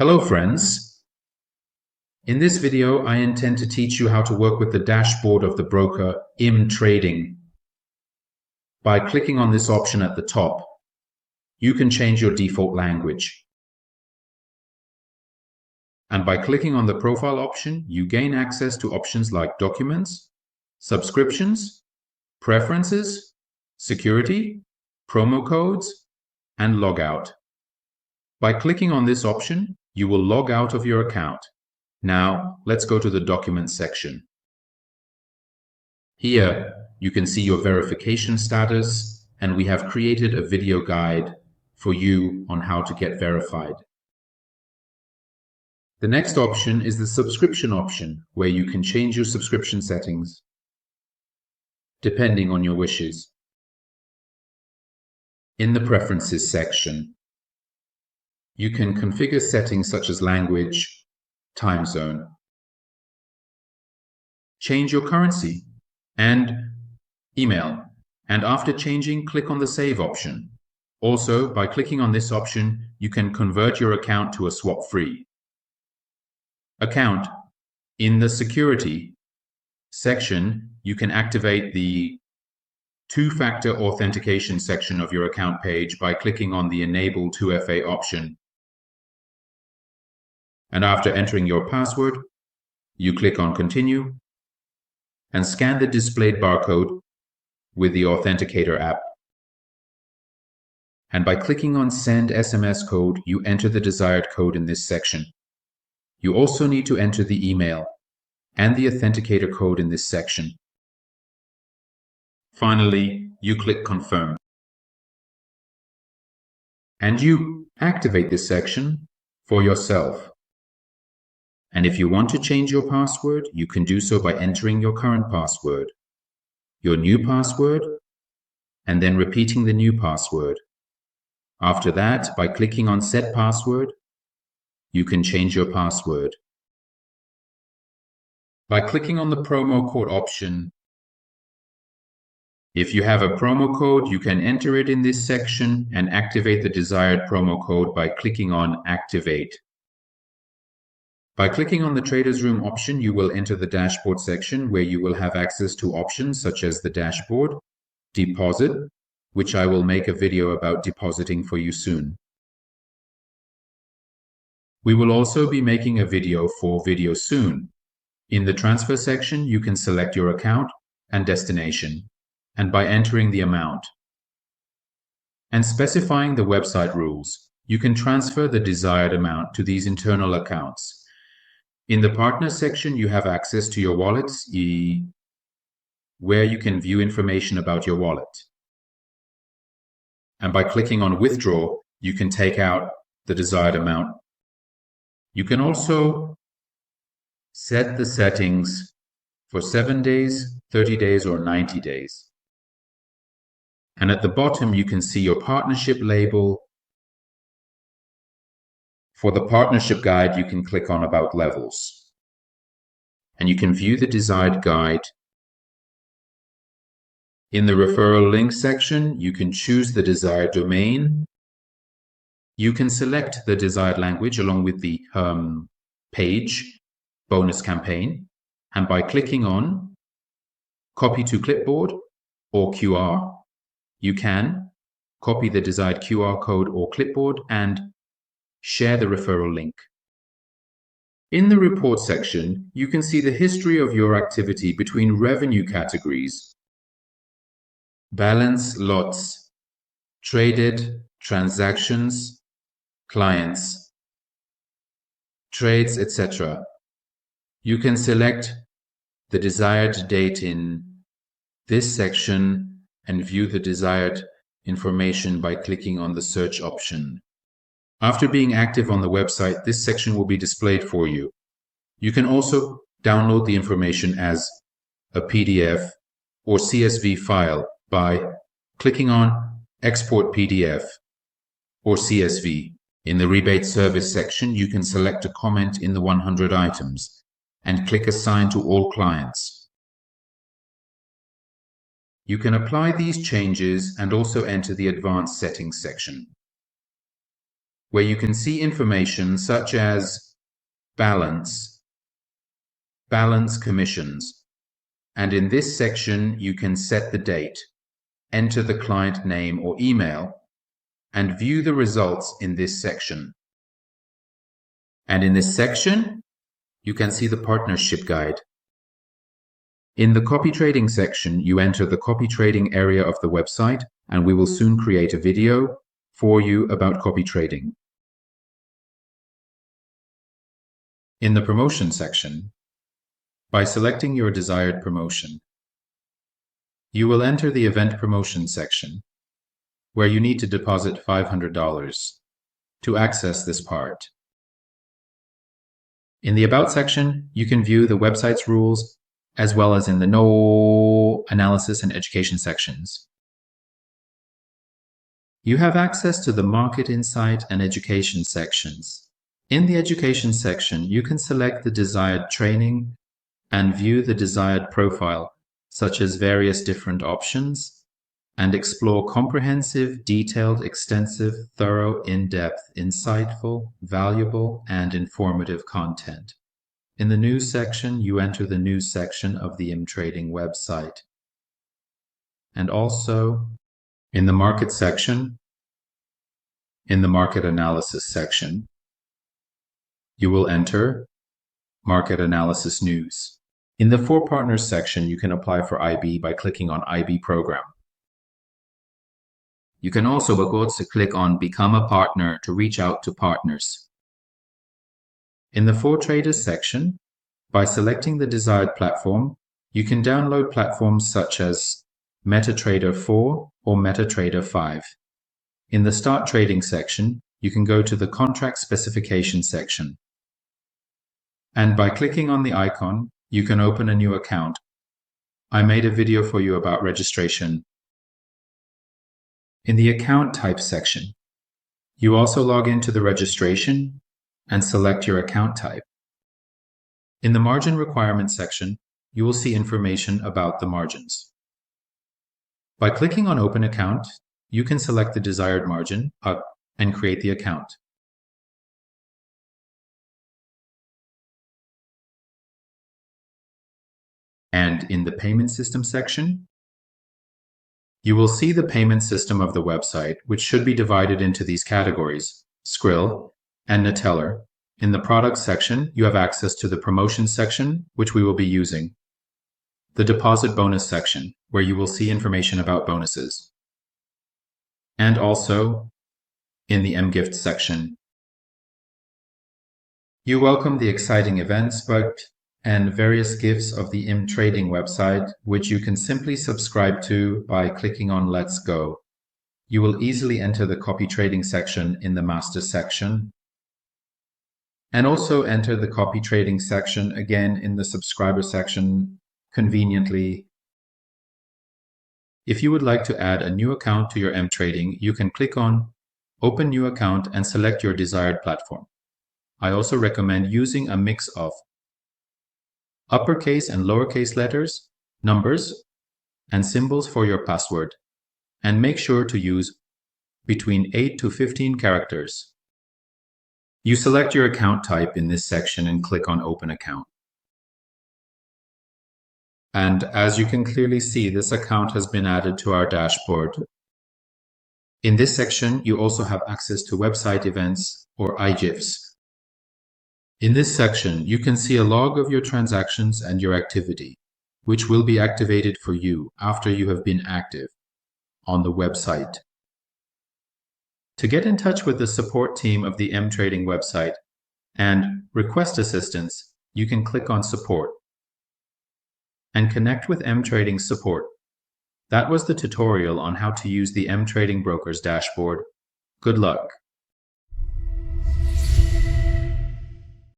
Hello friends. In this video, I intend to teach you how to work with the dashboard of the broker MTrading. By clicking on this option at the top, you can change your default language. And by clicking on the profile option, you gain access to options like documents, subscriptions, preferences, security, promo codes, and logout. By clicking on this option, you will log out of your account. Now, let's go to the Documents section. Here, you can see your verification status, and we have created a video guide for you on how to get verified. The next option is the subscription option, where you can change your subscription settings depending on your wishes. In the Preferences section, you can configure settings such as language, time zone, change your currency, and email. And after changing, click on the Save option. Also, by clicking on this option, you can convert your account to a swap-free account. In the Security section, you can activate the two-factor authentication section of your account page by clicking on the Enable 2FA option. And after entering your password, you click on Continue and scan the displayed barcode with the Authenticator app. And by clicking on Send SMS code, you enter the desired code in this section. You also need to enter the email and the Authenticator code in this section. Finally, you click Confirm. And you activate this section for yourself. And if you want to change your password, you can do so by entering your current password, your new password, and then repeating the new password. After that, by clicking on Set Password, you can change your password. By clicking on the promo code option, if you have a promo code, you can enter it in this section and activate the desired promo code by clicking on Activate. By clicking on the Traders Room option, you will enter the Dashboard section where you will have access to options such as the Dashboard, Deposit, which I will make a video about depositing for you soon. We will also be making a video for Video Soon. In the Transfer section, you can select your account and destination, and by entering the amount and specifying the website rules, you can transfer the desired amount to these internal accounts. In the Partner section, you have access to your wallets, where you can view information about your wallet. And by clicking on Withdraw, you can take out the desired amount. You can also set the settings for 7 days, 30 days, or 90 days. And at the bottom, you can see your partnership label. For the partnership guide, you can click on About Levels. And you can view the desired guide. In the Referral Links section, you can choose the desired domain. You can select the desired language along with the page, bonus campaign. And by clicking on Copy to Clipboard or QR, you can copy the desired QR code or clipboard and share the referral link. In the Report section, you can see the history of your activity between revenue categories: balance, lots, traded, transactions, clients, trades, etc. You can select the desired date in this section and view the desired information by clicking on the Search option. After being active on the website, this section will be displayed for you. You can also download the information as a PDF or CSV file by clicking on Export PDF or CSV. In the Rebate Service section, you can select a comment in the 100 items and click Assign to all clients. You can apply these changes and also enter the Advanced Settings section. where you can see information such as balance, balance commissions, and in this section you can set the date, enter the client name or email, and view the results in this section. And in this section, you can see the partnership guide. In the copy trading section, you enter the copy trading area of the website, and we will soon create a video for you about copy trading. In the promotion section, by selecting your desired promotion, you will enter the event promotion section, where you need to deposit $500 to access this part. In the About section, you can view the website's rules, as well as in the No Analysis and Education sections. You have access to the Market Insight and Education sections. In the Education section, you can select the desired training and view the desired profile, such as various different options, and explore comprehensive, detailed, extensive, thorough, in-depth, insightful, valuable, and informative content. In the News section, you enter the News section of the MTrading website. And also, in the Market section, in the Market Analysis section, you will enter Market Analysis News. In the For Partners section, you can apply for IB by clicking on IB Program. You can also click on Become a Partner to reach out to partners. In the For Traders section, by selecting the desired platform, you can download platforms such as MetaTrader 4 or MetaTrader 5. In the Start Trading section, you can go to the Contract Specification section. And by clicking on the icon, you can open a new account. I made a video for you about registration. In the Account Type section, you also log into the registration and select your account type. In the Margin Requirements section, you will see information about the margins. By clicking on Open Account, you can select the desired margin and create the account. And in the Payment System section, you will see the payment system of the website, which should be divided into these categories, Skrill and Neteller. In the Products section, you have access to the Promotions section, which we will be using, the Deposit Bonus section, where you will see information about bonuses, and also in the MGift section. You welcome the exciting events and various gifts of the MTrading website, which you can simply subscribe to by clicking on Let's Go. You will easily enter the Copy Trading section in the Master section, and also enter the Copy Trading section again in the Subscriber section conveniently. If you would like to add a new account to your MTrading, you can click on Open New Account and select your desired platform. I also recommend using a mix of uppercase and lowercase letters, numbers, and symbols for your password, and make sure to use between 8 to 15 characters. You select your account type in this section and click on Open Account. And as you can clearly see, this account has been added to our dashboard. In this section, you also have access to website events or IGIFs. In this section, you can see a log of your transactions and your activity, which will be activated for you after you have been active on the website. To get in touch with the support team of the MTrading website and request assistance, you can click on Support and connect with MTrading support. That was the tutorial on how to use the MTrading Broker's dashboard. Good luck.